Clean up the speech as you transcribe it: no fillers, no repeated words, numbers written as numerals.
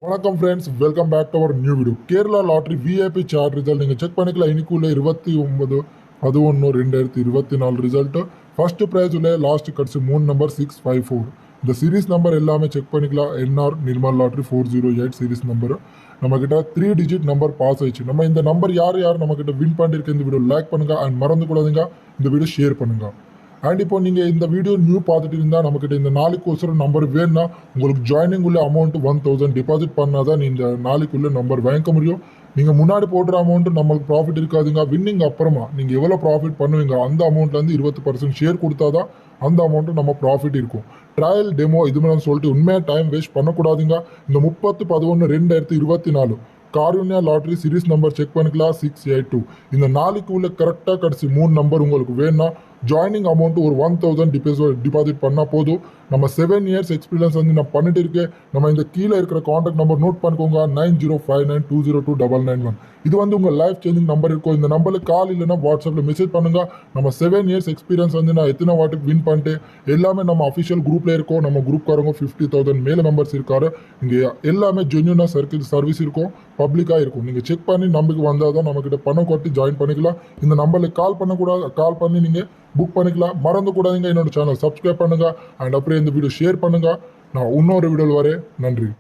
வணக்கம் friends, welcome back to our new video. Kerala lottery VIP chart result நீங்கள் check பண்ணிக்கலாம். இன்னைக்குள்ள 29/11/2024 ரிசல்ட்டு. ஃபர்ஸ்ட் ப்ரைஸ் உள்ள லாஸ்ட் கட்சி 3 நம்பர் 654. இந்த சீரீஸ் நம்பர் எல்லாமே செக் பண்ணிக்கலாம். NR Nirmal lottery 408 series number. நம்மக்கிட்ட 3 டிஜிட் நம்பர் பாஸ் ஆயிடுச்சு. நம்ம இந்த நம்பர் யார் நம்மக்கிட்ட வின் பண்ணியிருக்க இந்த வீடியோ லைக் பண்ணுங்க அண்ட் மறந்து கூடாதுங்க இந்த வீடியோ ஷேர் பண்ணுங்க. அண்ட் இப்போ நீங்கள் இந்த வீடியோ நியூ பார்த்துட்டு இருந்தால் நம்மக்கிட்ட இந்த நாளைக்கு நம்பர் வேணும்னா உங்களுக்கு ஜாயினிங் உள்ள அமௌண்ட் 1000 டிபாசிட் பண்ணால் தான் இந்த நாளைக்குள்ள நம்பர் வாங்கிக்க முடியும். நீங்கள் முன்னாடி போடுற அமௌண்ட்டு நம்மளுக்கு ப்ராஃபிட் இருக்காதுங்க. வின்னிங் அப்புறமா நீங்கள் எவ்வளோ ப்ராஃபிட் பண்ணுவீங்க அந்த அமௌண்ட்லேருந்து 20% ஷேர் கொடுத்தா தான் அந்த அமௌண்ட்டு நம்ம ப்ராஃபிட் இருக்கும். ட்ரையல் டெமோ இதுமாதிரி சொல்லிட்டு உண்மையாக டைம் வேஸ்ட் பண்ணக்கூடாதுங்க. இந்த 30/11/2024 Karunya lottery series number check பண்ணிக்கலாம் 682. இந்த நாளைக்கு உள்ள கரெக்டாக கடைசி 3 நம்பர் உங்களுக்கு வேணும்னா ஜாயினிங் அமௌண்ட் ஒரு 1000 டிபாசிட் பண்ணால் போதும். நம்ம 7 இயர்ஸ் எக்ஸ்பீரியன்ஸ் வந்து நான் பண்ணிட்டு இருக்கேன். நம்ம இந்த கீழே இருக்கிற காண்டாக்ட் நம்பர் நோட் பண்ணிக்கோங்க 9059202991. இது வந்து உங்கள் லைஃப் சேஞ்சிங் நம்பர் இருக்கும். இந்த நம்பருக்கு கால் இல்லைன்னா வாட்ஸ்அப்பில் மெசேஜ் பண்ணுங்க. நம்ம 7 இயர்ஸ் எக்ஸ்பீரியன்ஸ் வந்து நான் எத்தனை வாட்டி வின் பண்ணிட்டேன் எல்லாமே நம்ம அஃபிஷியல் குரூப்ல இருக்கோம். நம்ம குரூப்காரங்க 50,000 மேலே மெம்பர்ஸ் இருக்காரு. இங்கே எல்லாமே ஜென்யூனாக சர்வீஸ் இருக்கும், பப்ளிக்காக இருக்கும். நீங்கள் செக் பண்ணி நம்பிக்கை வந்தால் தான் நம்மக்கிட்ட பணம் கட்டி ஜாயின் பண்ணிக்கலாம். இந்த நம்பருக்கு கால் பண்ணி நீங்கள் புக் பண்ணிக்கலாம். மறந்து கூடாதுங்க என்னோட சேனல் சப்ஸ்கிரைப் பண்ணுங்க அண்ட் அப்படியே இந்த வீடியோ ஷேர் பண்ணுங்க. நான் இன்னொரு வீடியோவில் வரேன். நன்றி.